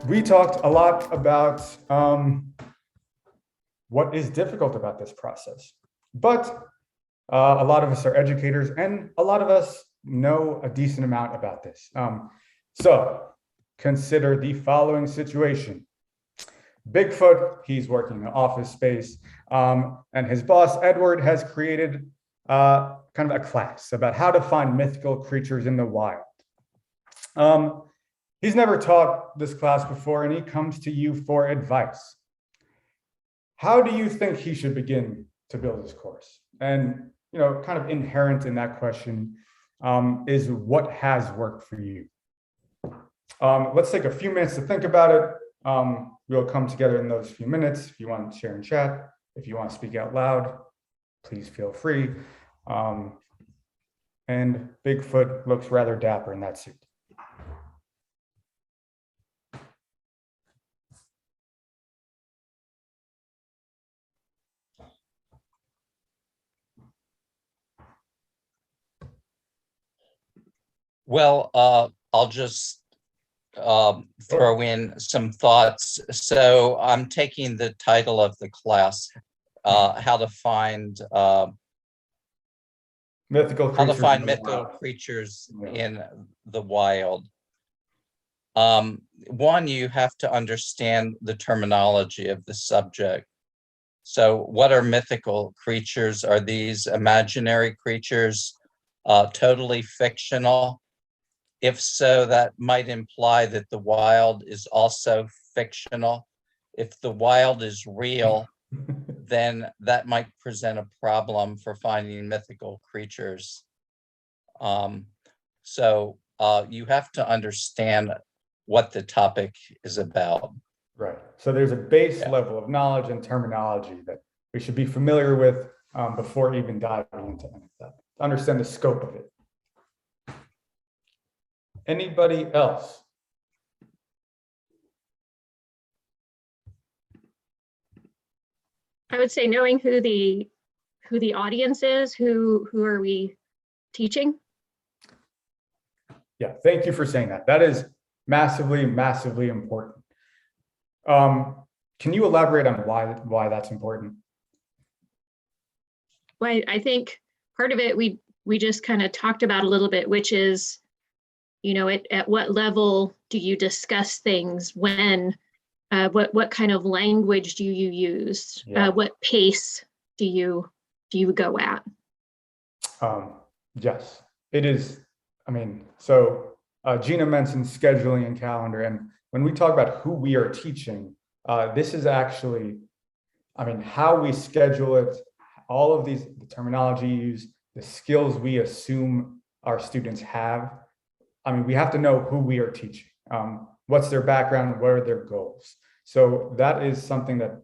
we talked a lot about what is difficult about this process, but a lot of us are educators and a lot of us know a decent amount about this. So consider the following situation. Bigfoot, he's working in an office space, and his boss, Edward, has created kind of a class about how to find mythical creatures in the wild. He's never taught this class before, and he comes to you for advice. How do you think he should begin to build his course? And, kind of inherent in that question is what has worked for you? Let's take a few minutes to think about it. We'll come together in those few minutes. If you want to share in chat, if you want to speak out loud, please feel free. And Bigfoot looks rather dapper in that suit. Well, I'll just throw in some thoughts. So I'm taking the title of the class, how to find mythical creatures in the wild. One, you have to understand the terminology of the subject. So what are mythical creatures? Are these imaginary creatures, totally fictional? If so, that might imply that the wild is also fictional. If the wild is real, then that might present a problem for finding mythical creatures. So you have to understand what the topic is about. Right. So there's a base level of knowledge and terminology that we should be familiar with before even diving into any of that. To understand the scope of it. Anybody else? I would say knowing who the audience is, who are we teaching? Yeah, thank you for saying that. That is massively, massively important. Can you elaborate on why that's important? Well, I think part of it we just kind of talked about a little bit, which is, at what level do you discuss things? When, what kind of language do you use? Yeah. What pace do you go at? Yes, it is. So Gina mentioned scheduling and calendar, and when we talk about who we are teaching, this is actually, how we schedule it, all of these, the terminology used, the skills we assume our students have. We have to know who we are teaching. What's their background? What are their goals? So that is something that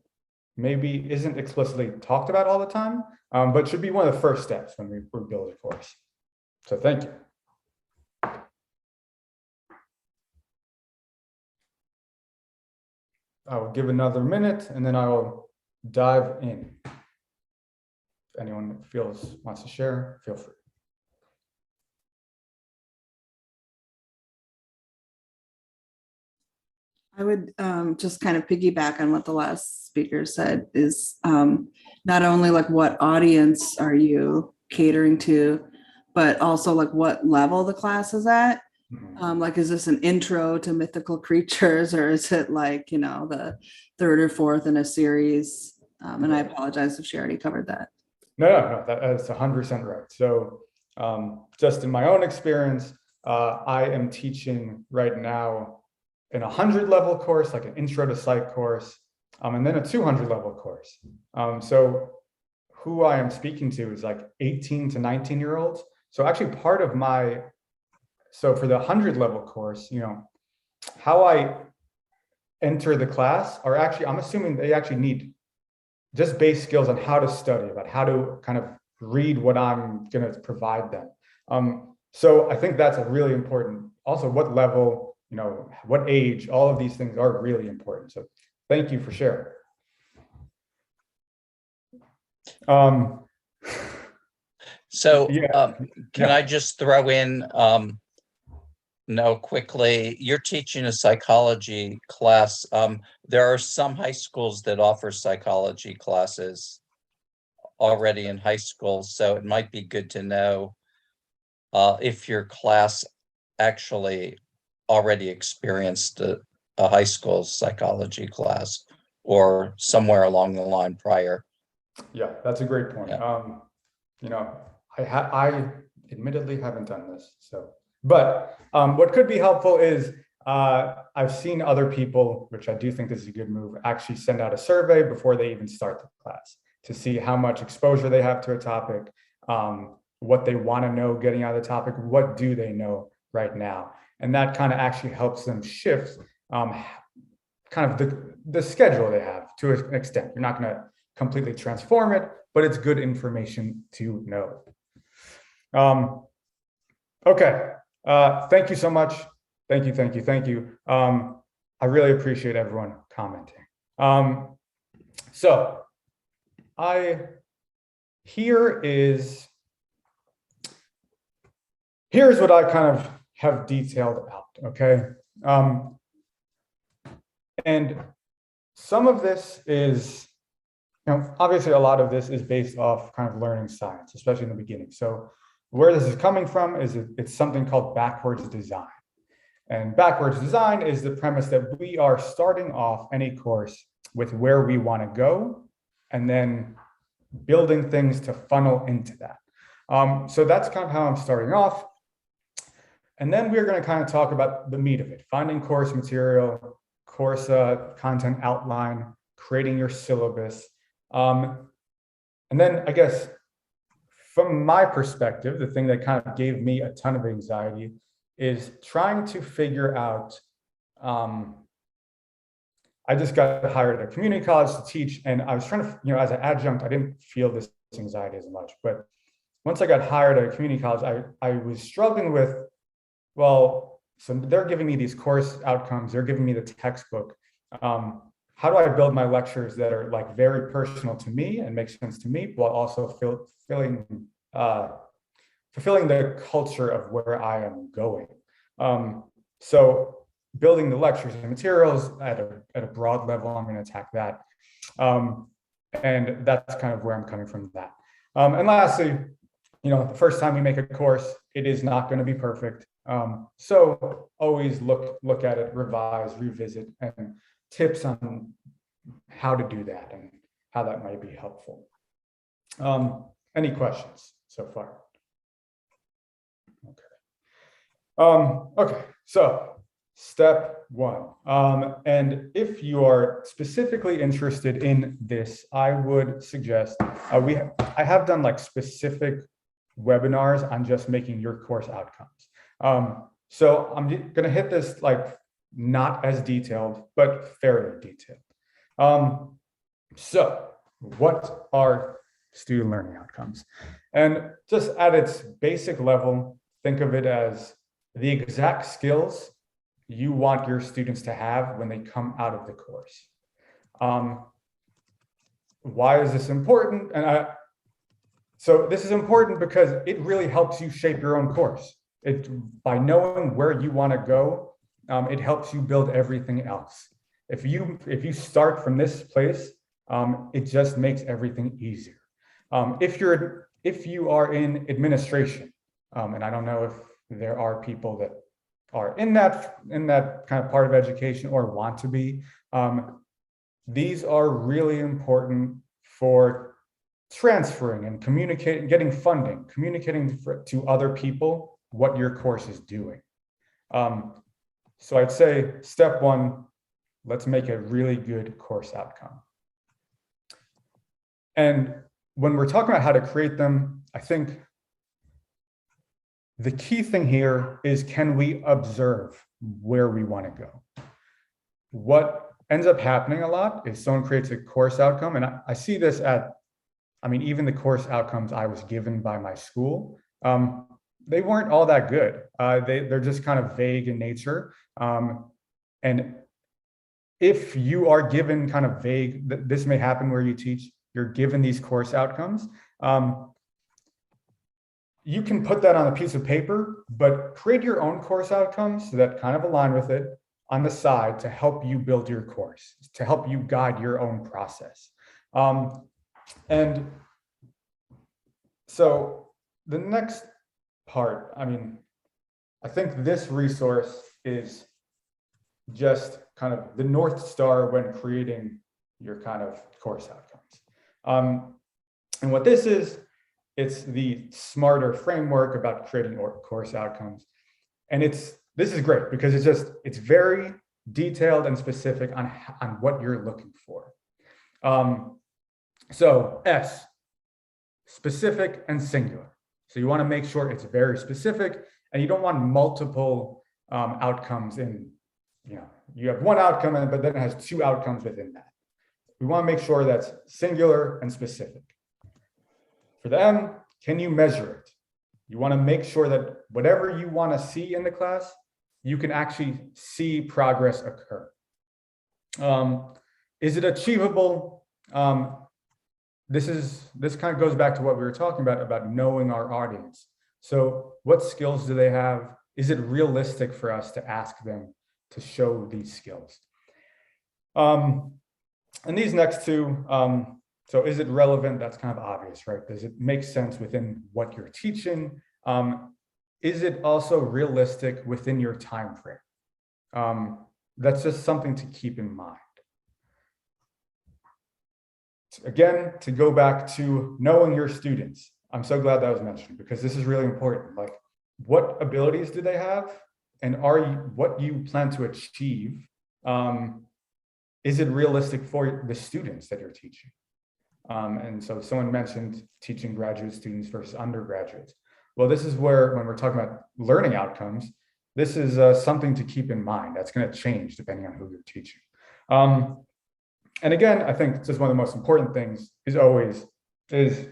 maybe isn't explicitly talked about all the time, but should be one of the first steps when we build a course. So thank you. I will give another minute and then I will dive in. If anyone wants to share, feel free. I would just kind of piggyback on what the last speaker said is not only like what audience are you catering to, but also like what level the class is at. Like, is this an intro to mythical creatures, or is it like, the third or fourth in a series? And I apologize if she already covered that. No, that's 100% right. So just in my own experience, I am teaching right now in a 100 level course, like an intro to psych course, and then a 200 level course. So who I am speaking to is like 18 to 19-year-olds. So actually part of so for the 100 level course, how I enter the class are actually, I'm assuming they actually need just base skills on how to study, about how to kind of read what I'm going to provide them. So I think that's a really important, also what level, what age, all of these things are really important. So thank you for sharing. So can I just throw in, know quickly, you're teaching a psychology class. There are some high schools that offer psychology classes already in high school, so it might be good to know if your class actually already experienced a high school psychology class or somewhere along the line prior. Yeah, that's a great point. Yeah. You know, I admittedly haven't done this, so, but what could be helpful is I've seen other people, which I do think this is a good move, actually send out a survey before they even start the class to see how much exposure they have to a topic, what they want to know getting out of the topic, what do they know right now, and that kind of actually helps them shift kind of the schedule they have to an extent. You're not going to completely transform it, but it's good information to know. Okay, thank you so much. Thank you. I really appreciate everyone commenting. So here's what I kind of have detailed out, okay? And some of this is, obviously a lot of this is based off kind of learning science, especially in the beginning. So where this is coming from is it's something called backwards design. And backwards design is the premise that we are starting off any course with where we want to go and then building things to funnel into that. So that's kind of how I'm starting off. And then we're going to kind of talk about the meat of it, finding course material, course content outline, creating your syllabus. And then I guess from my perspective, the thing that kind of gave me a ton of anxiety is trying to figure out, I just got hired at a community college to teach, and I was trying to, as an adjunct, I didn't feel this anxiety as much. But once I got hired at a community college, I was struggling with, well, so they're giving me these course outcomes, they're giving me the textbook. How do I build my lectures that are like very personal to me and make sense to me, while also fulfilling the culture of where I am going? So building the lectures and materials at a broad level, I'm going to attack that. And that's kind of where I'm coming from that. And lastly, the first time we make a course, it is not going to be perfect. So always look at it, revise, revisit, and tips on how to do that and how that might be helpful. Any questions so far? Okay, so step one. And if you are specifically interested in this, I would suggest, I have done like specific webinars on just making your course outcomes. So I'm gonna hit this like not as detailed, but fairly detailed. So what are student learning outcomes? And just at its basic level, think of it as the exact skills you want your students to have when they come out of the course. Why is this important? And so this is important because it really helps you shape your own course. By knowing where you want to go, it helps you build everything else. If you start from this place, it just makes everything easier. If you are in administration, and I don't know if there are people that are in that kind of part of education or want to be, these are really important for transferring and communicating, getting funding, communicating to other people what your course is doing. So I'd say step one, let's make a really good course outcome. And when we're talking about how to create them, I think the key thing here is, can we observe where we want to go? What ends up happening a lot is someone creates a course outcome, and I see this even the course outcomes I was given by my school, they weren't all that good. They're just kind of vague in nature. And if you are given kind of vague, this may happen where you teach, you're given these course outcomes, you can put that on a piece of paper, but create your own course outcomes that kind of align with it on the side to help you build your course, to help you guide your own process. And so the next part, I mean, I think this resource is just kind of the North Star when creating your kind of course outcomes. And what this is, it's the smarter framework about creating course outcomes. And this is great because it's very detailed and specific on what you're looking for. So S, specific and singular. So you want to make sure it's very specific and you don't want multiple outcomes in, you have one outcome, but then it has two outcomes within that. We want to make sure that's singular and specific. For the M, can you measure it? You want to make sure that whatever you want to see in the class, you can actually see progress occur. Is it achievable? This kind of goes back to what we were talking about knowing our audience. So what skills do they have? Is it realistic for us to ask them to show these skills? And these next two, so is it relevant? That's kind of obvious, right? Does it make sense within what you're teaching? Is it also realistic within your time frame? That's just something to keep in mind. Again, to go back to knowing your students, I'm so glad that was mentioned because this is really important. Like, what abilities do they have? And what you plan to achieve, is it realistic for the students that you're teaching? And so someone mentioned teaching graduate students versus undergraduates. Well, this is where, when we're talking about learning outcomes, this is something to keep in mind. That's going to change depending on who you're teaching. And again, I think just one of the most important things is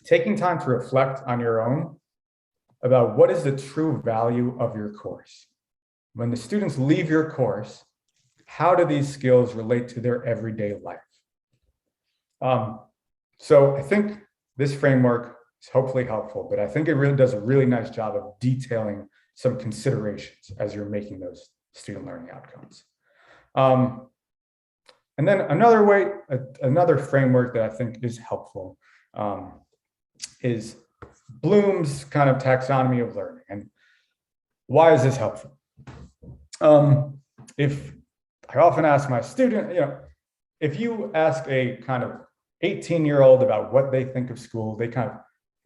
taking time to reflect on your own about what is the true value of your course. When the students leave your course, how do these skills relate to their everyday life? So I think this framework is hopefully helpful, but I think it really does a really nice job of detailing some considerations as you're making those student learning outcomes. And then another framework that I think is helpful is Bloom's kind of taxonomy of learning. And why is this helpful? If I often ask my student, if you ask a kind of 18-year-old about what they think of school, they kind of,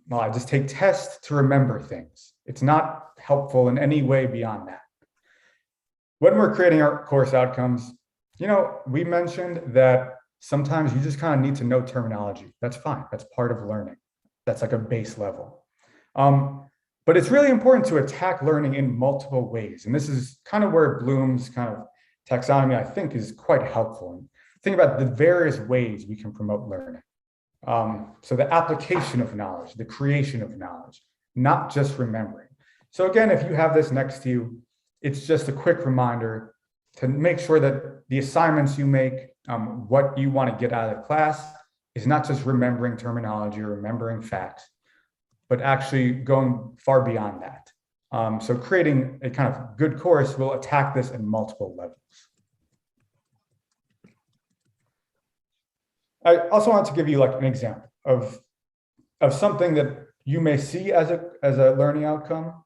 well, I just take tests to remember things. It's not helpful in any way beyond that. When we're creating our course outcomes, we mentioned that sometimes you just kind of need to know terminology. That's fine. That's part of learning. That's like a base level. But it's really important to attack learning in multiple ways. And this is kind of where Bloom's kind of taxonomy, I think, is quite helpful. And think about the various ways we can promote learning. So the application of knowledge, the creation of knowledge, not just remembering. So again, if you have this next to you, it's just a quick reminder to make sure that the assignments you make, what you want to get out of the class is not just remembering terminology or remembering facts, but actually going far beyond that. So creating a kind of good course will attack this in multiple levels. I also want to give you like an example of something that you may see as a learning outcome,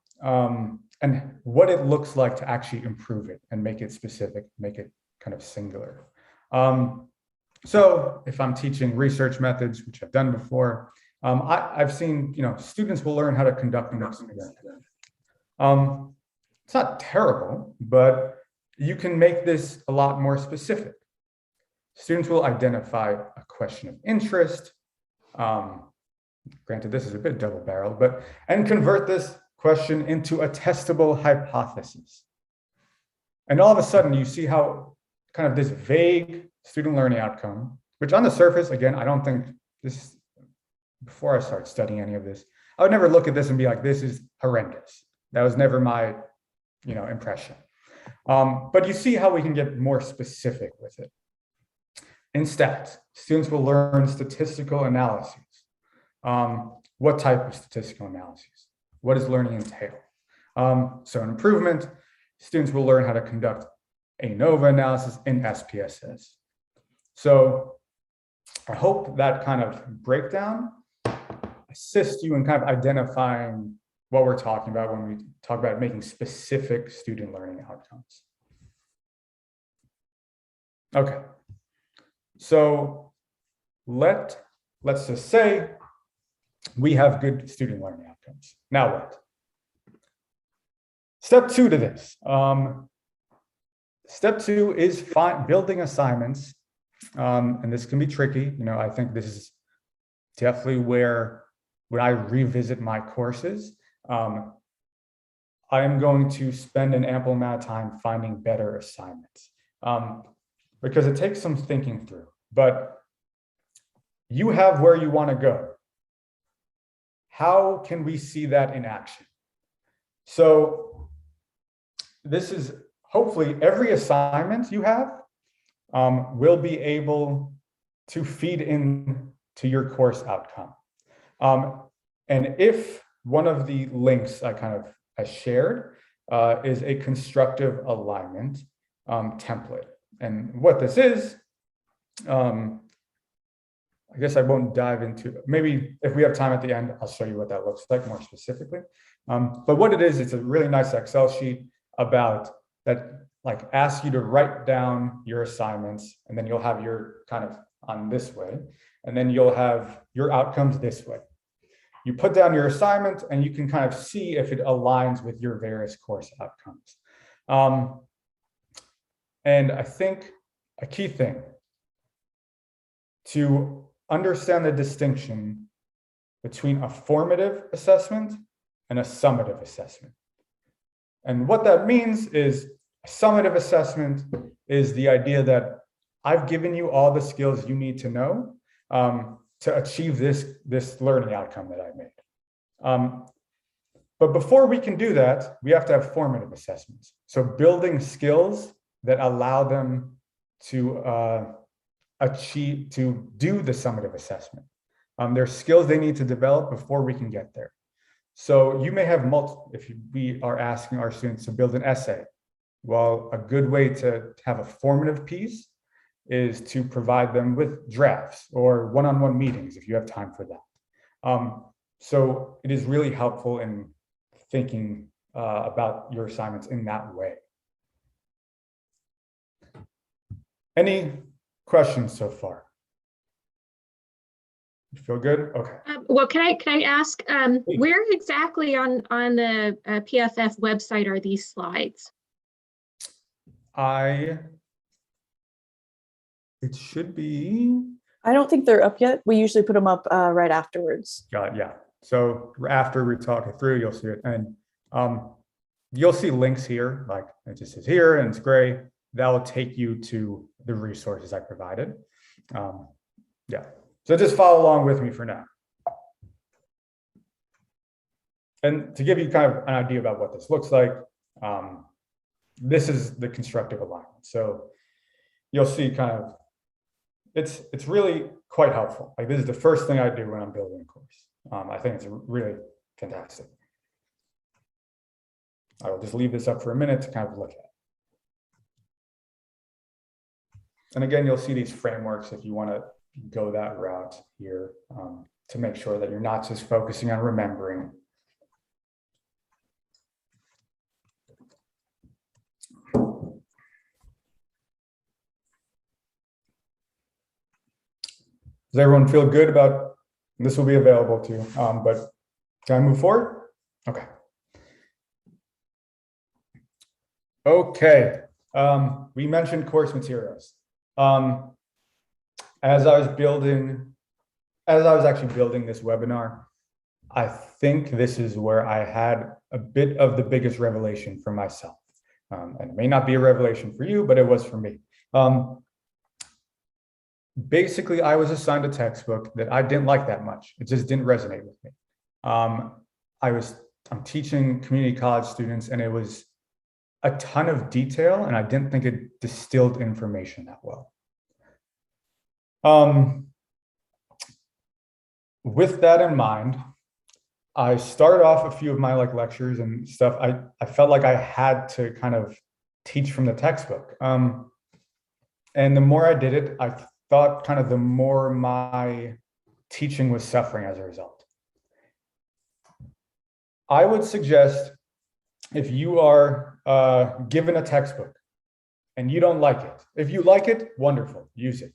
and what it looks like to actually improve it and make it specific, make it kind of singular. So if I'm teaching research methods, which I've done before, I've seen, students will learn how to conduct an experiment. It's not terrible, but you can make this a lot more specific. Students will identify a question of interest. Granted, this is a bit double-barreled, and convert this question into a testable hypothesis. And all of a sudden, you see how kind of this vague student learning outcome, which on the surface, again, I don't think this, before I start studying any of this, I would never look at this and be like, this is horrendous. That was never my, impression. But you see how we can get more specific with it. In stats, students will learn statistical analyses. what type of statistical analyses? What does learning entail? So in improvement, students will learn how to conduct ANOVA analysis in SPSS. So I hope that kind of breakdown assists you in kind of identifying what we're talking about when we talk about making specific student learning outcomes. Okay, so let's just say we have good student learning outcomes. Now what? Step 2 to this. Step 2 is building assignments, and this can be tricky. I think this is definitely where when I revisit my courses, I am going to spend an ample amount of time finding better assignments, because it takes some thinking through. But you have where you want to go. How can we see that in action? So this is hopefully every assignment you have will be able to feed in to your course outcome. And if one of the links I shared is a constructive alignment template. And what this is, I guess I won't dive into it. Maybe if we have time at the end, I'll show you what that looks like more specifically. But what it is, it's a really nice Excel sheet about that, like asks you to write down your assignments, and then you'll have your kind of on this way, and then you'll have your outcomes this way. You put down your assignment and you can kind of see if it aligns with your various course outcomes. And I think a key thing to understand the distinction between a formative assessment and a summative assessment. And what that means is a summative assessment is the idea that I've given you all the skills you need to know to achieve this learning outcome that I made. But before we can do that, we have to have formative assessments. So building skills that allow them to do the summative assessment. There's skills they need to develop before we can get there. So you may have multiple, if we are asking our students to build an essay, well, a good way to have a formative piece is to provide them with drafts or one-on-one meetings if you have time for that. So it is really helpful in thinking about your assignments in that way. Any questions so far? You feel good? Okay. Well, can I ask, where exactly on the PFF website are these slides? It should be. I don't think they're up yet. We usually put them up right afterwards. Got it, yeah. So after we talk it through, you'll see it. And you'll see links here, like it just says here and it's gray. That will take you to the resources I provided. Yeah, so just follow along with me for now. And to give you kind of an idea about what this looks like, this is the constructive alignment. So you'll see kind of, it's really quite helpful. Like this is the first thing I do when I'm building a course. I think it's really fantastic. I will just leave this up for a minute to kind of look at. And again, you'll see these frameworks if you want to go that route here to make sure that you're not just focusing on remembering. Does everyone feel good about this? Will be available to you, but can I move forward? Okay. Okay. We mentioned course materials. As I was actually building this webinar, I think this is where I had a bit of the biggest revelation for myself. And it may not be a revelation for you, but it was for me. Basically, I was assigned a textbook that I didn't like that much. It just didn't resonate with me. I'm teaching community college students, and it was a ton of detail, and I didn't think it distilled information that well. With that in mind, I started off a few of my like lectures and stuff. I felt like I had to kind of teach from the textbook. And the more I did it, I thought kind of the more my teaching was suffering as a result. I would suggest if you are given a textbook and you don't like it, if you like it, wonderful, use it.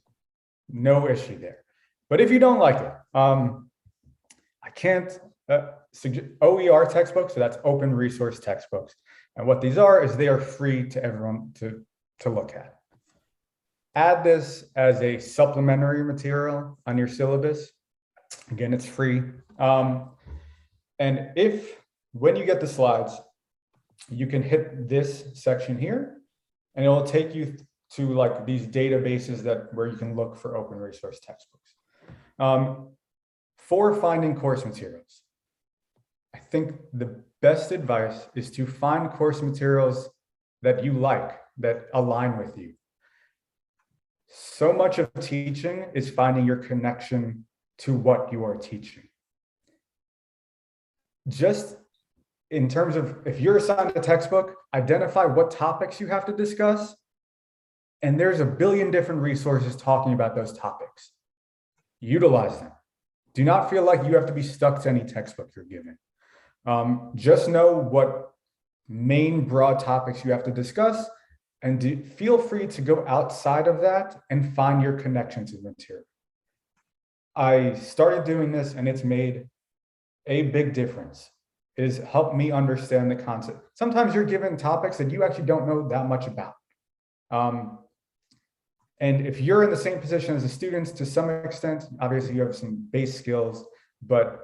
No issue there. But if you don't like it, I can't suggest OER textbooks, so that's open resource textbooks. And what these are is they are free to everyone to look at. Add this as a supplementary material on your syllabus. Again, it's free. And when you get the slides, you can hit this section here, and it will take you to like these databases where you can look for open resource textbooks. For finding course materials, I think the best advice is to find course materials that you like, that align with you. So much of teaching is finding your connection to what you are teaching. Just in terms of, if you're assigned a textbook, identify what topics you have to discuss. And there's a billion different resources talking about those topics. Utilize them. Do not feel like you have to be stuck to any textbook you're given. Just know what main broad topics you have to discuss, and feel free to go outside of that and find your connection to the material. I started doing this and it's made a big difference. It has helped me understand the concept. Sometimes you're given topics that you actually don't know that much about. And if you're in the same position as the students, to some extent, obviously you have some base skills, but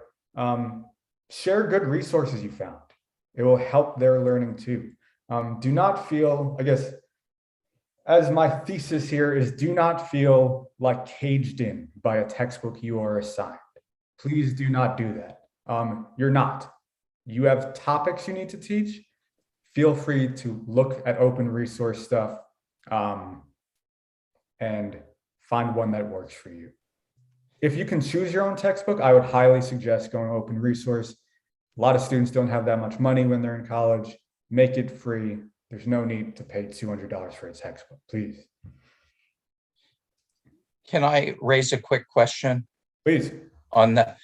share good resources you found. It will help their learning too. Do not feel, I guess, as my thesis here is, do not feel like caged in by a textbook you are assigned. Please do not do that. You're not. You have topics you need to teach. Feel free to look at open resource stuff and find one that works for you. If you can choose your own textbook, I would highly suggest going open resource. A lot of students don't have that much money when they're in college. Make it free. There's no need to pay $200 for a textbook, please. Can I raise a quick question Please. on that?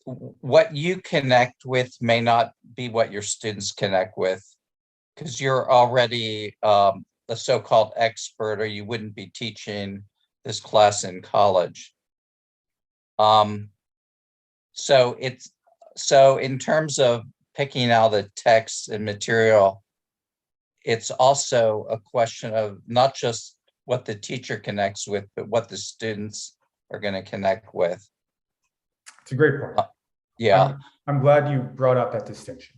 What you connect with may not be what your students connect with, because you're already a so-called expert, or you wouldn't be teaching this class in college. So in terms of picking out the text and material, it's also a question of not just what the teacher connects with, but what the students are going to connect with. It's a great point. Yeah. I'm glad you brought up that distinction.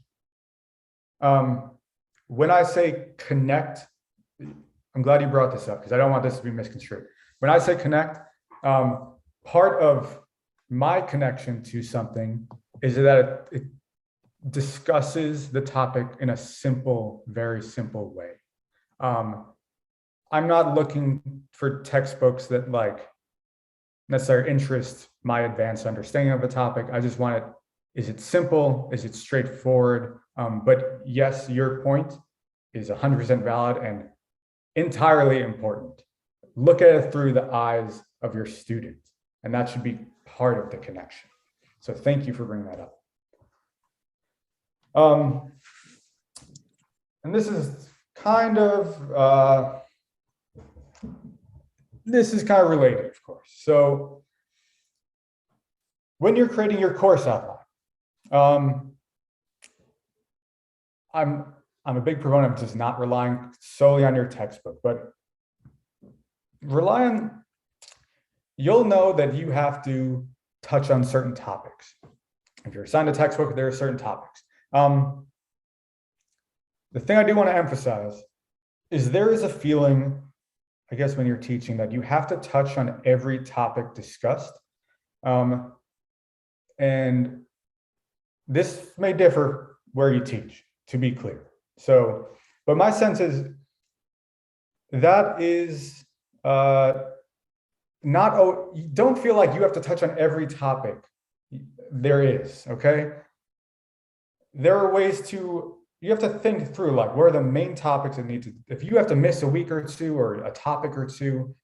When I say connect, I'm glad you brought this up because I don't want this to be misconstrued. When I say connect, part of my connection to something is that it discusses the topic in a simple, very simple way. I'm not looking for textbooks that like necessarily interest my advanced understanding of a topic. I just want it, is it simple? Is it straightforward? But yes, your point is 100% valid and entirely important. Look at it through the eyes of your student, and that should be part of the connection. So thank you for bringing that up. And this is kind of related, of course. So when you're creating your course outline, I'm a big proponent of just not relying solely on your textbook, but you'll know that you have to touch on certain topics. If you're assigned a textbook, there are certain topics. The thing I do want to emphasize is there is a feeling, I guess, when you're teaching that you have to touch on every topic discussed. And this may differ where you teach, to be clear. So, but my sense is that is don't feel like you have to touch on every topic there is, okay? There are ways you have to think through, like, what are the main topics that need to, if you have to miss a week or two or a topic or two,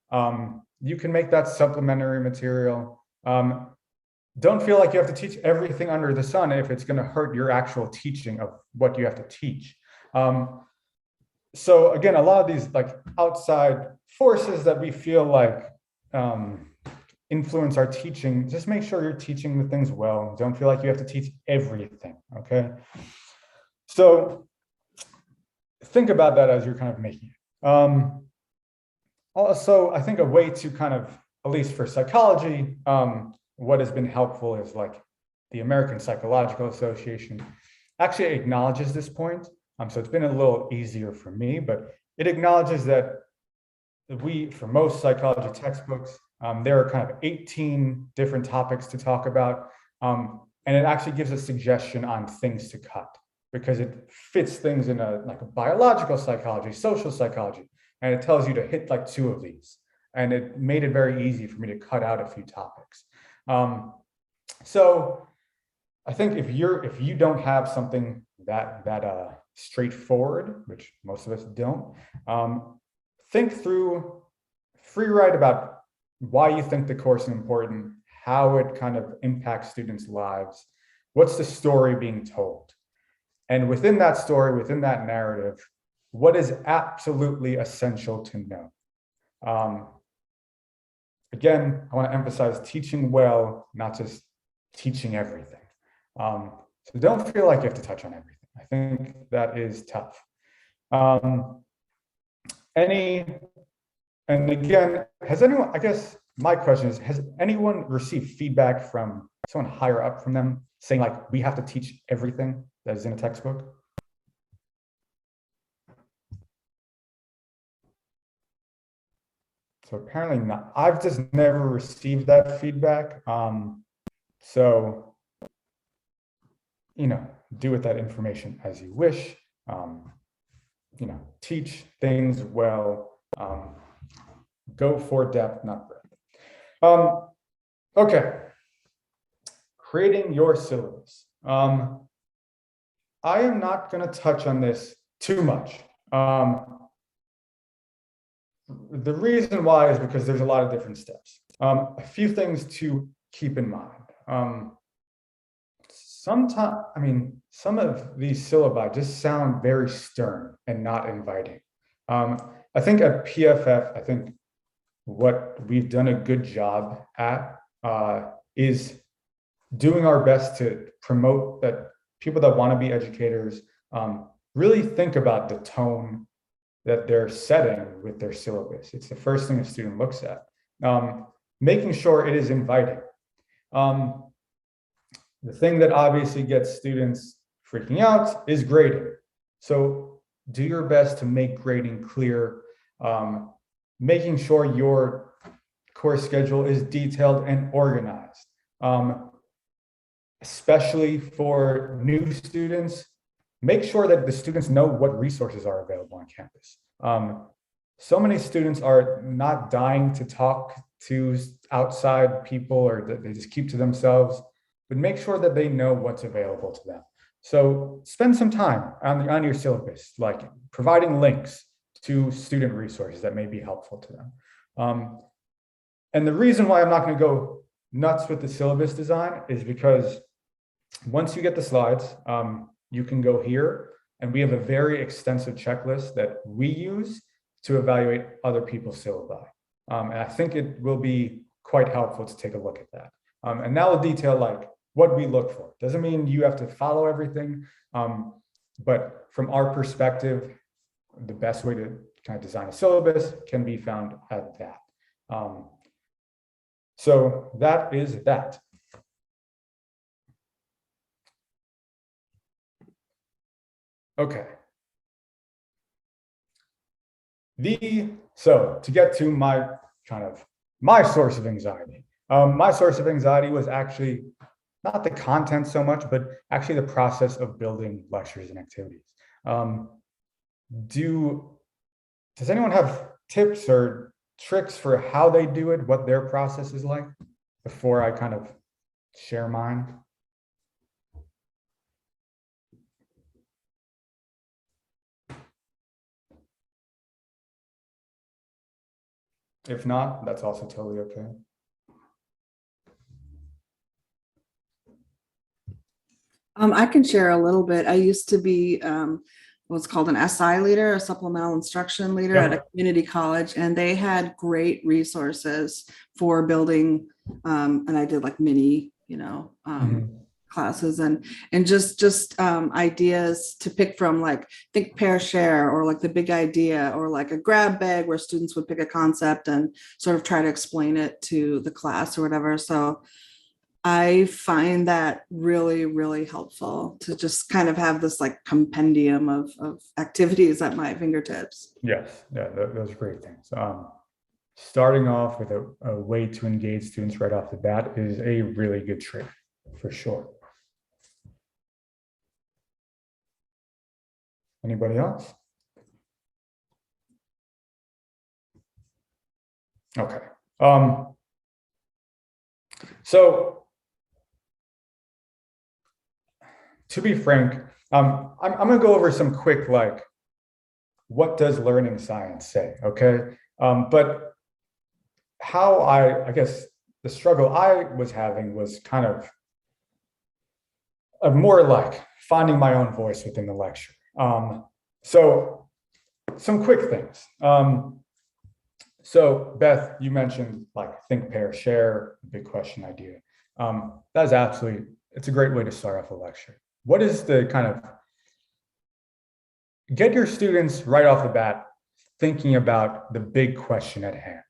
you can make that supplementary material. Don't feel like you have to teach everything under the sun if it's going to hurt your actual teaching of what you have to teach. So again, a lot of these like outside forces that we feel like influence our teaching, just make sure you're teaching the things well. Don't feel like you have to teach everything, okay? So think about that as you're kind of making it. Also, I think a way to kind of, at least for psychology, what has been helpful is like the American Psychological Association actually acknowledges this point. So it's been a little easier for me, but it acknowledges that for most psychology textbooks, there are kind of 18 different topics to talk about. And it actually gives a suggestion on things to cut because it fits things in like a biological psychology, social psychology, and it tells you to hit like 2 of these. And it made it very easy for me to cut out a few topics. So I think if you don't have something that straightforward, which most of us don't, think through, free write about why you think the course is important, how it kind of impacts students' lives, what's the story being told, and within that story, within that narrative, what is absolutely essential to know. Again, I want to emphasize teaching well, not just teaching everything. So don't feel like you have to touch on everything. I think that is tough. And again, has anyone, I guess my question is, has anyone received feedback from someone higher up from them saying like, we have to teach everything that is in a textbook? So apparently not. I've just never received that feedback. So, do with that information as you wish. Teach things well. Go for depth, not breadth. Okay. Creating your syllabus. I am not going to touch on this too much. The reason why is because there's a lot of different steps. A few things to keep in mind. Some of these syllabi just sound very stern and not inviting. I think at PFF, what we've done a good job at is doing our best to promote that people that want to be educators really think about the tone that they're setting with their syllabus. It's the first thing a student looks at. Making sure it is inviting. The thing that obviously gets students freaking out is grading. So do your best to make grading clear, making sure your course schedule is detailed and organized. Especially for new students, make sure that the students know what resources are available on campus. So many students are not dying to talk to outside people, or they just keep to themselves, but make sure that they know what's available to them. So spend some time on your syllabus, like providing links to student resources that may be helpful to them. And the reason why I'm not going to go nuts with the syllabus design is because once you get the slides, you can go here, and we have a very extensive checklist that we use to evaluate other people's syllabi. And I think it will be quite helpful to take a look at that. And that will detail like what we look for. Doesn't mean you have to follow everything, but from our perspective, the best way to kind of design a syllabus can be found at that. So that is that. Okay. So to get to my source of anxiety. My source of anxiety was actually not the content so much, but actually the process of building lectures and activities. Does anyone have tips or tricks for how they do it, what their process is like, before I kind of share mine? If not, that's also totally okay. I can share a little bit. I used to be what's called an SI leader, a supplemental instruction leader at a community college, and they had great resources for building. And I did like mini, classes and just ideas to pick from, like think, pair, share, or like the big idea, or like a grab bag where students would pick a concept and sort of try to explain it to the class or whatever. So I find that really, really helpful to just kind of have this like compendium of activities at my fingertips. Yes, yeah, those are great things. Starting off with a way to engage students right off the bat is a really good trick, for sure. Anybody else? Okay. So to be frank, I'm going to go over some quick, like, what does learning science say? Okay. But how I guess the struggle I was having was kind of more like finding my own voice within the lecture. So some quick things. So Beth, you mentioned like think, pair, share, big question idea. That is absolutely, it's a great way to start off a lecture. What is the kind of, get your students right off the bat thinking about the big question at hand.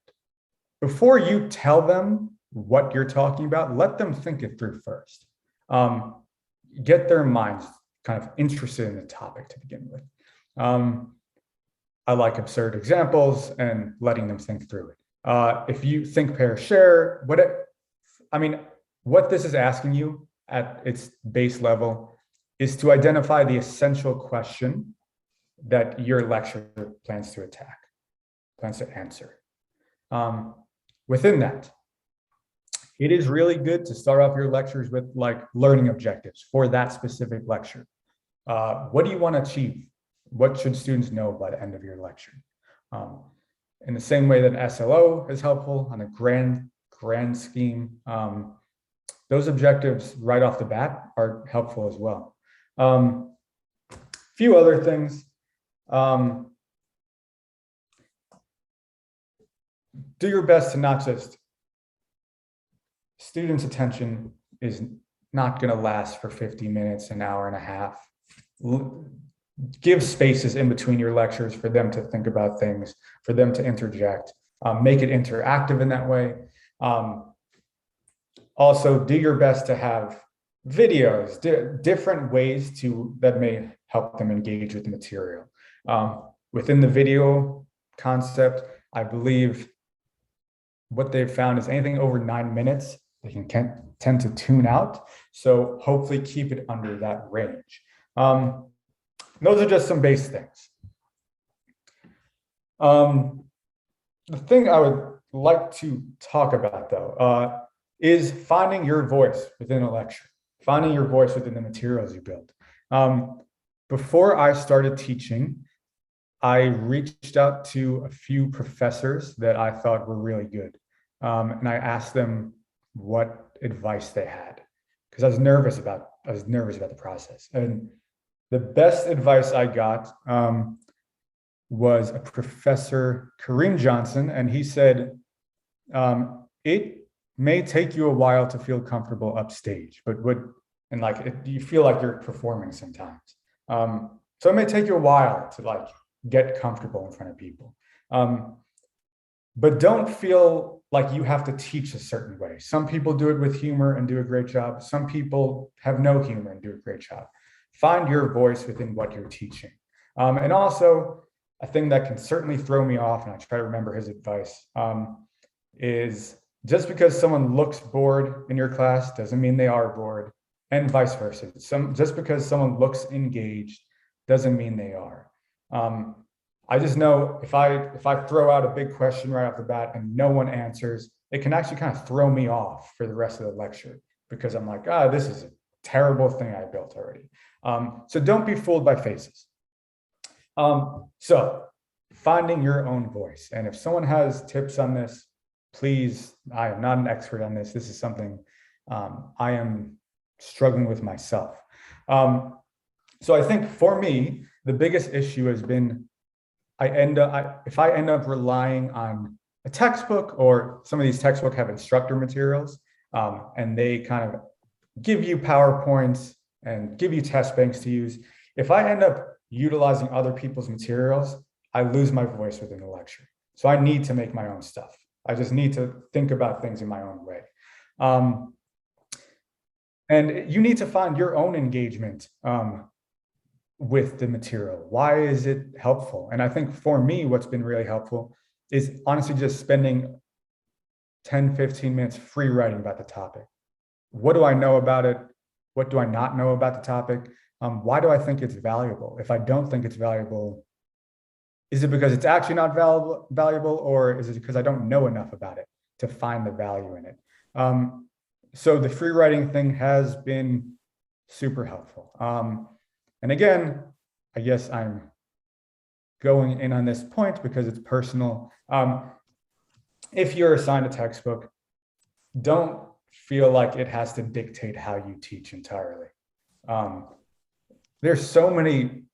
Before you tell them what you're talking about, let them think it through first. Get their minds kind of interested in the topic to begin with. I like absurd examples and letting them think through it. If you think, pair, share, what this is asking you at its base level is to identify the essential question that your lecture plans to attack, plans to answer. Within that, it is really good to start off your lectures with like learning objectives for that specific lecture. What do you want to achieve? What should students know by the end of your lecture? In the same way that SLO is helpful on a grand scheme, those objectives right off the bat are helpful as well. Few other things. Do your best to not just, students' attention is not going to last for 50 minutes, an hour and a half. Give spaces in between your lectures for them to think about things, for them to interject, make it interactive in that way. Also, do your best to have videos, different ways that may help them engage with the material. Within the video concept, I believe what they've found is anything over 9 minutes, they can tend to tune out. So hopefully keep it under that range. Those are just some base things. The thing I would like to talk about though, is finding your voice within a lecture, finding your voice within the materials you build. Before I started teaching, I reached out to a few professors that I thought were really good. And I asked them what advice they had, because I was nervous about the process. And the best advice I got was a professor, Kareem Johnson, and he said, it may take you a while to feel comfortable upstage, but you feel like you're performing sometimes. So it may take you a while to like get comfortable in front of people. But don't feel like you have to teach a certain way. Some people do it with humor and do a great job. Some people have no humor and do a great job. Find your voice within what you're teaching. And also, a thing that can certainly throw me off, and I try to remember his advice, is just because someone looks bored in your class doesn't mean they are bored, and vice versa. Just because someone looks engaged doesn't mean they are. I just know if I throw out a big question right off the bat and no one answers, it can actually kind of throw me off for the rest of the lecture, because I'm like, this is a terrible thing I built already. So don't be fooled by faces. So finding your own voice. And if someone has tips on this, please, I am not an expert on this. This is something I am struggling with myself. So I think for me, the biggest issue has been if I end up relying on a textbook, or some of these textbooks have instructor materials, and they kind of give you PowerPoints and give you test banks to use. If I end up utilizing other people's materials, I lose my voice within the lecture. So I need to make my own stuff. I just need to think about things in my own way. And you need to find your own engagement with the material. Why is it helpful? And I think for me, what's been really helpful is honestly just spending 10, 15 minutes free writing about the topic. What do I know about it? What do I not know about the topic? Why do I think it's valuable? If I don't think it's valuable, is it because it's actually not valuable, or is it because I don't know enough about it to find the value in it? So the free writing thing has been super helpful. And again, I guess I'm going in on this point because it's personal. If you're assigned a textbook, don't feel like it has to dictate how you teach entirely. There's so many,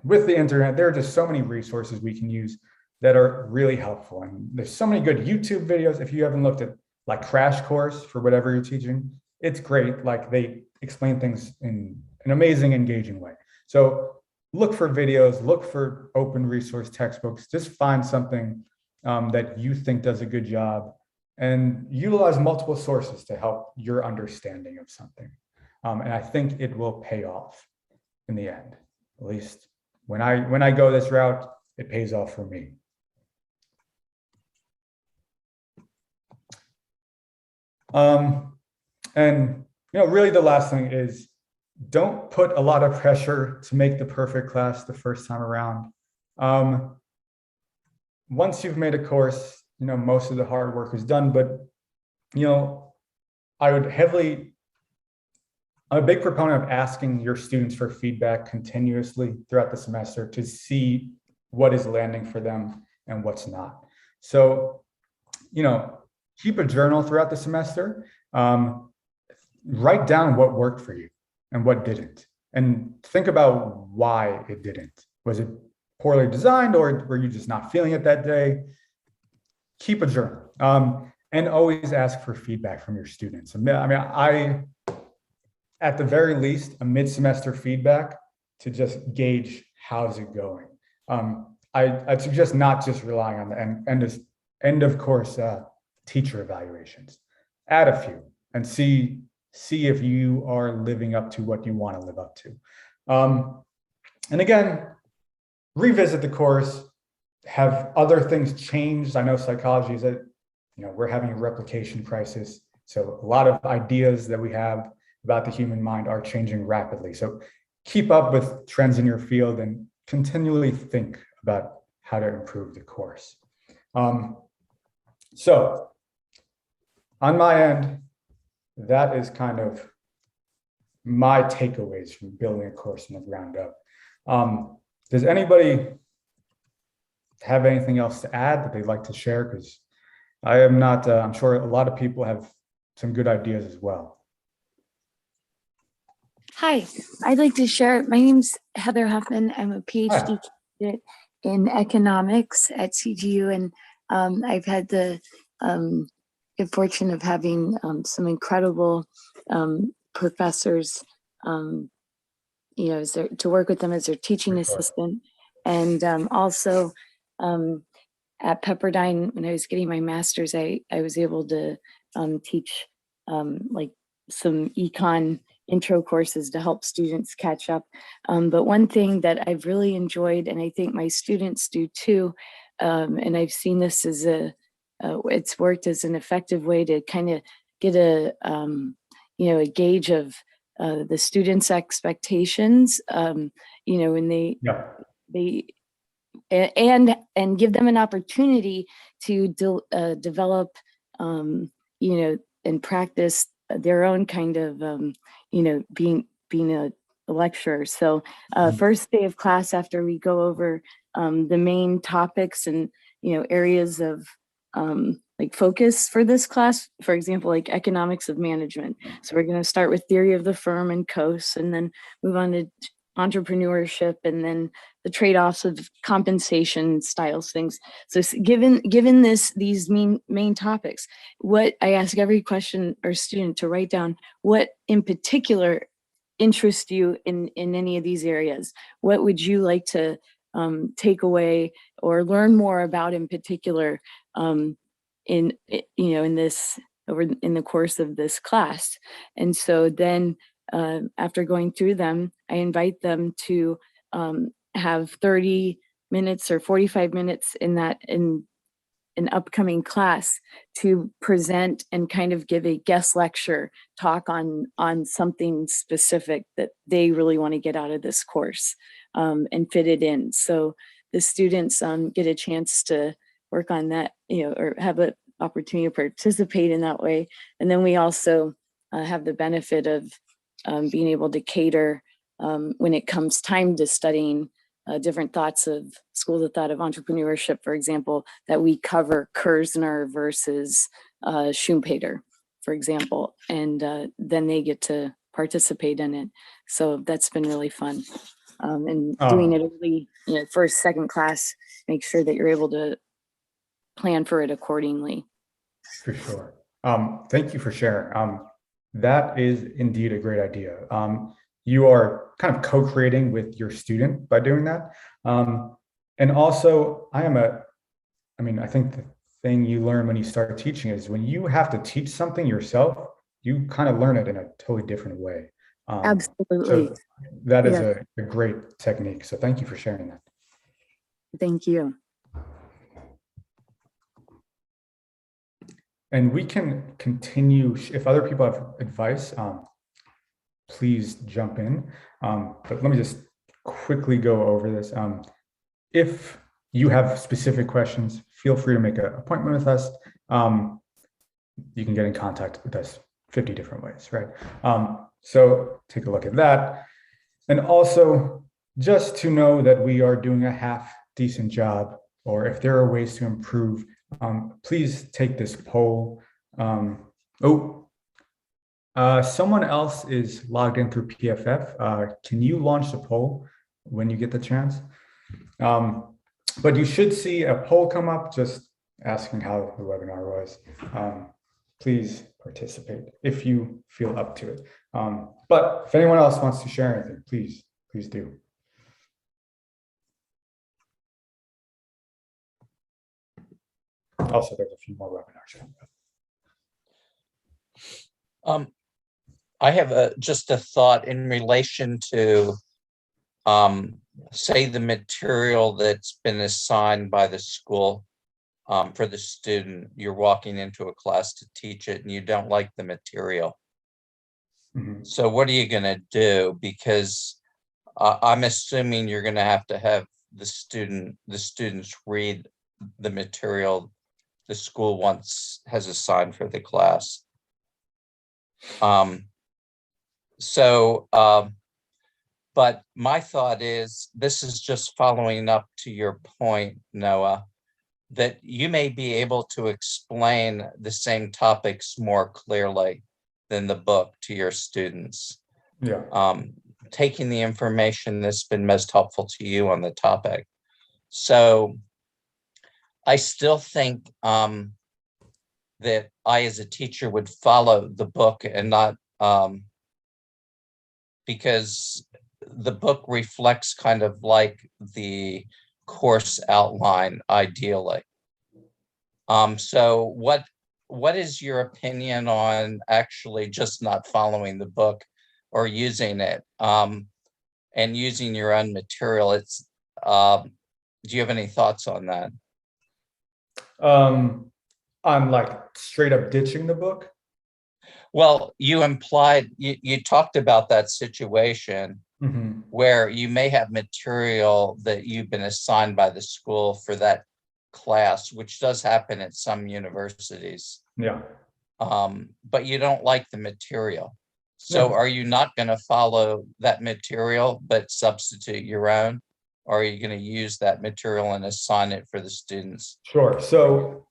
with the internet, there are just so many resources we can use that are really helpful. And there's so many good YouTube videos. If you haven't looked at like Crash Course for whatever you're teaching, it's great. Like they explain things in an amazing, engaging way. So look for videos, look for open resource textbooks, just find something that you think does a good job, and utilize multiple sources to help your understanding of something. And I think it will pay off in the end. At least when I go this route, it pays off for me. And really the last thing is, don't put a lot of pressure to make the perfect class the first time around. Once you've made a course, most of the hard work is done, but I'm a big proponent of asking your students for feedback continuously throughout the semester to see what is landing for them and what's not. So, keep a journal throughout the semester. Write down what worked for you and what didn't, and think about why it didn't. Was it poorly designed, or were you just not feeling it that day? Keep a journal, and always ask for feedback from your students. At the very least, a mid-semester feedback to just gauge how's it going. I'd suggest not just relying on the end of course teacher evaluations. Add a few and see if you are living up to what you want to live up to. And again, revisit the course. Have other things changed? I know psychology is that we're having a replication crisis. So a lot of ideas that we have about the human mind are changing rapidly. So keep up with trends in your field and continually think about how to improve the course. So on my end, that is kind of my takeaways from building a course from the ground up. Does anybody have anything else to add that they'd like to share? Because I am not, I'm sure a lot of people have some good ideas as well. Hi, I'd like to share. My name's Heather Huffman. I'm a PhD candidate in economics at CGU, and I've had the good fortune of having some incredible professors, to work with them as their teaching assistant. And also at Pepperdine, when I was getting my master's, I was able to teach like some econ intro courses to help students catch up. But one thing that I've really enjoyed, and I think my students do too, and I've seen this as it's worked as an effective way to kind of get a gauge of the students' expectations, when they and give them an opportunity to develop, and practice their own kind of, being a lecturer. So first day of class, after we go over the main topics and, areas of like focus for this class, for example, like economics of management. So we're going to start with theory of the firm and COAS, and then move on to entrepreneurship, and then the trade-offs of compensation styles, things. So given these main topics, what I ask every question or student to write down, what in particular interests you in any of these areas? What would you like to take away or learn more about in particular in this over in the course of this class? And so then after going through them, I invite them to have 30 minutes or 45 minutes in an upcoming class to present and kind of give a guest lecture talk on something specific that they really want to get out of this course, and fit it in. So the students get a chance to work on that, or have an opportunity to participate in that way. And then we also have the benefit of being able to cater when it comes time to studying different thoughts of schools of thought of entrepreneurship, for example, that we cover Kerzner versus Schumpeter, for example, and then they get to participate in it. So that's been really fun. And doing it early, first, second class, make sure that you're able to plan for it accordingly. For sure. Thank you for sharing. That is indeed a great idea. You are kind of co-creating with your student by doing that. And also, I think the thing you learn when you start teaching is when you have to teach something yourself, you kind of learn it in a totally different way. Absolutely. So that is a great technique. So thank you for sharing that. Thank you. And we can continue, if other people have advice, please jump in. But let me just quickly go over this. If you have specific questions, feel free to make an appointment with us. You can get in contact with us 50 different ways, right? So take a look at that. And also, just to know that we are doing a half decent job, or if there are ways to improve, please take this poll. Someone else is logged in through PFF. Can you launch the poll when you get the chance? But you should see a poll come up just asking how the webinar was. Please participate if you feel up to it. But if anyone else wants to share anything, please do. Also, there's a few more webinars coming up. I have just a thought in relation to, say, the material that's been assigned by the school for the student. You're walking into a class to teach it and you don't like the material. Mm-hmm. So what are you going to do? Because I'm assuming you're going to have the students read the material the school has assigned for the class. But my thought is, this is just following up to your point, Noah, that you may be able to explain the same topics more clearly than the book to your students. Yeah. Taking the information that's been most helpful to you on the topic. So I still think that I, as a teacher, would follow the book and not, because the book reflects kind of like the course outline, ideally. So what is your opinion on actually just not following the book or using it, and using your own material? Do you have any thoughts on that? On like straight up ditching the book? Well, you talked about that situation where you may have material that you've been assigned by the school for that class, which does happen at some universities. Yeah. But you don't like the material. So are you not going to follow that material, but substitute your own? or are you going to use that material and assign it for the students? Sure. So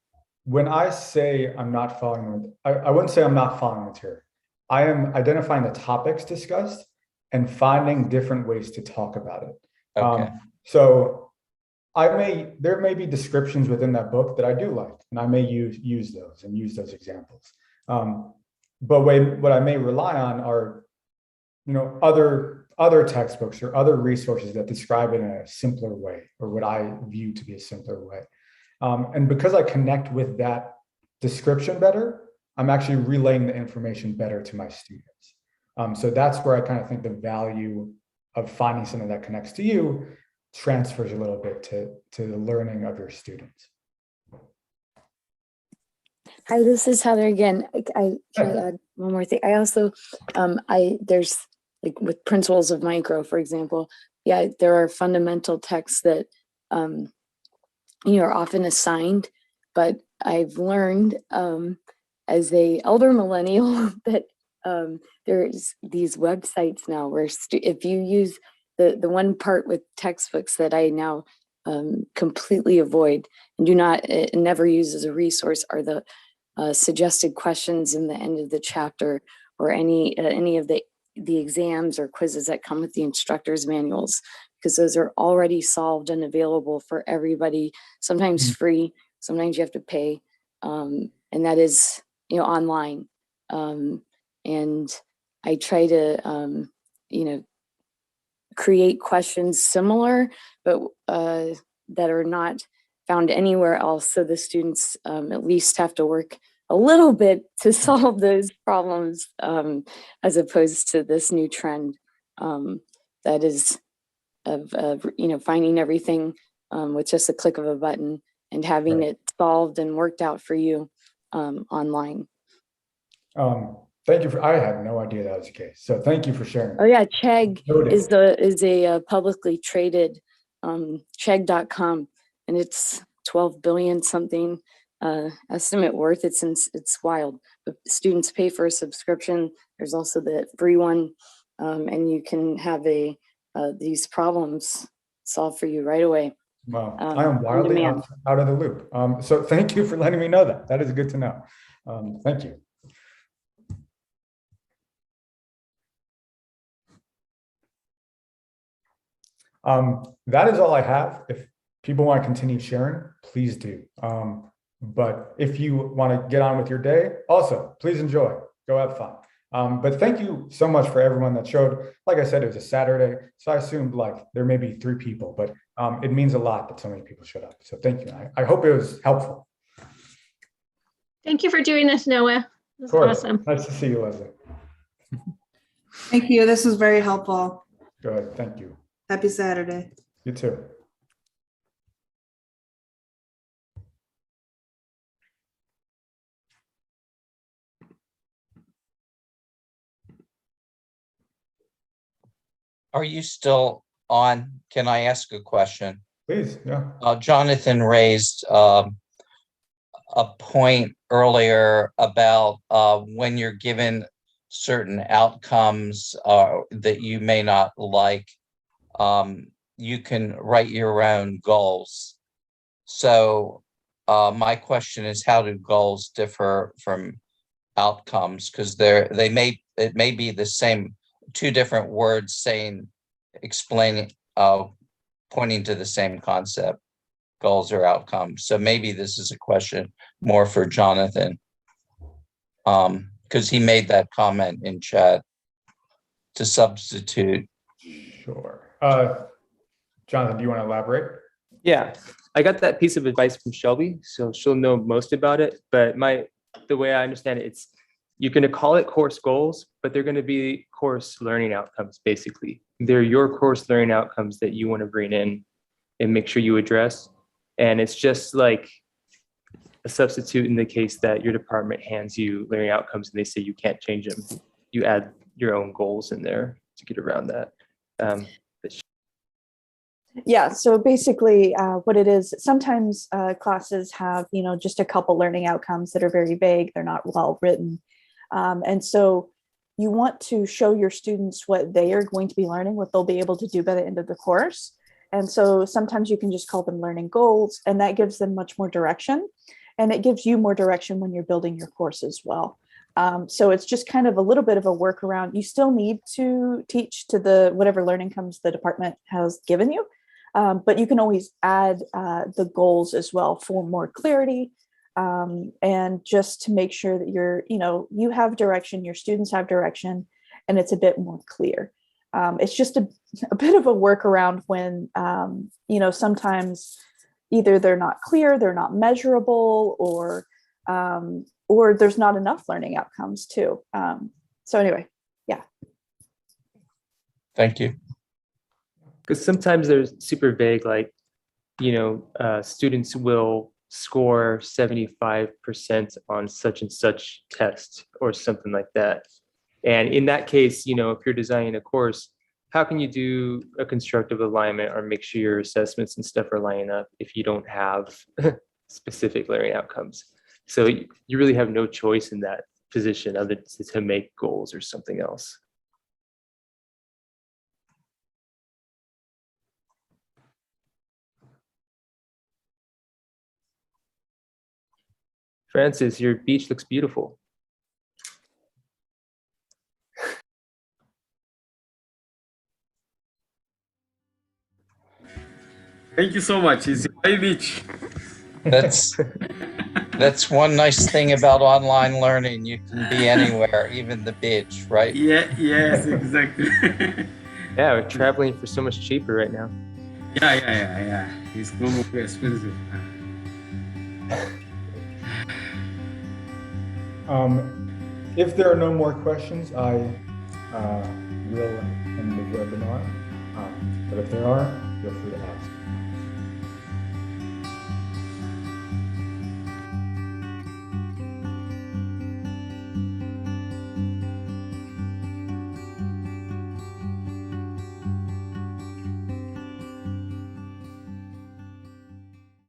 when I say I'm not following, I wouldn't say I'm not following material. I am identifying the topics discussed and finding different ways to talk about it. Okay. So there may be descriptions within that book that I do like, and I may use those examples. But what I may rely on are, other textbooks or other resources that describe it in a simpler way, or what I view to be a simpler way. And because I connect with that description better, I'm actually relaying the information better to my students. So that's where I kind of think the value of finding something that connects to you transfers a little bit to the learning of your students. Hi, this is Heather again. I can I add one more thing. I also, there's like with principles of micro, for example, yeah, there are fundamental texts that, are often assigned, but I've learned as a elder millennial that there's these websites now where if you use the one part with textbooks that I now completely avoid and do not never use as a resource are the suggested questions in the end of the chapter, or any of the exams or quizzes that come with the instructor's manuals, because those are already solved and available for everybody, sometimes free, sometimes you have to pay, and that is online. And I try to create questions similar, but that are not found anywhere else, so the students at least have to work a little bit to solve those problems, as opposed to this new trend that is of finding everything with just a click of a button and having Right. it solved and worked out for you online. Thank you I had no idea that was the case. So thank you for sharing. Oh yeah, Chegg Noted. is a publicly traded Chegg.com, and it's 12 billion something estimate worth. It's wild. The students pay for a subscription. There's also the free one, and you can have these problems solved for you right away. Wow, I am on wildly demand. out of the loop. So thank you for letting me know that. That is good to know. Thank you. That is all I have. If people want to continue sharing, please do. But if you want to get on with your day, also, please enjoy. Go have fun. But thank you so much for everyone that showed. Like I said, it was a Saturday, so I assumed like there may be 3 people, but it means a lot that so many people showed up. So thank you. I hope it was helpful. Thank you for doing this, Noah. That's awesome. Nice to see you, Leslie. Thank you. This was very helpful. Good. Thank you. Happy Saturday. You too. Are you still on? Can I ask a question? Please. Yeah. Jonathan raised a point earlier about when you're given certain outcomes that you may not like, you can write your own goals. So my question is, how do goals differ from outcomes? Because it may be the same, 2 different words explaining, pointing to the same concept, goals or outcomes. So maybe this is a question more for Jonathan, because he made that comment in chat to substitute. Sure. Jonathan, do you want to elaborate? Yeah, I got that piece of advice from Shelby, so she'll know most about it. But the way I understand it, you're going to call it course goals, but they're going to be course learning outcomes, basically. They're your course learning outcomes that you want to bring in and make sure you address. And it's just like a substitute in the case that your department hands you learning outcomes and they say you can't change them. You add your own goals in there to get around that. Yeah, so basically what it is, sometimes classes have, just a couple learning outcomes that are very vague. They're not well written. And so you want to show your students what they are going to be learning, what they'll be able to do by the end of the course. And so sometimes you can just call them learning goals, and that gives them much more direction. And it gives you more direction when you're building your course as well. So it's just kind of a little bit of a workaround. You still need to teach to the whatever learning comes the department has given you, but you can always add the goals as well for more clarity, and just to make sure that you have direction, your students have direction, and it's a bit more clear. It's just a bit of a workaround when sometimes either they're not clear, they're not measurable, or there's not enough learning outcomes too. So anyway, yeah. Thank you. Because sometimes they're super vague, like, students will score 75% on such and such test or something like that. And in that case, if you're designing a course, how can you do a constructive alignment or make sure your assessments and stuff are lining up if you don't have specific learning outcomes? So you really have no choice in that position other than to make goals or something else. Francis, your beach looks beautiful. Thank you so much. It's my beach. That's one nice thing about online learning. You can be anywhere, even the beach, right? Yeah, yes, exactly. Yeah, we're traveling for so much cheaper right now. Yeah. It's no more expensive. If there are no more questions, I will end the webinar. But if there are, feel free to ask.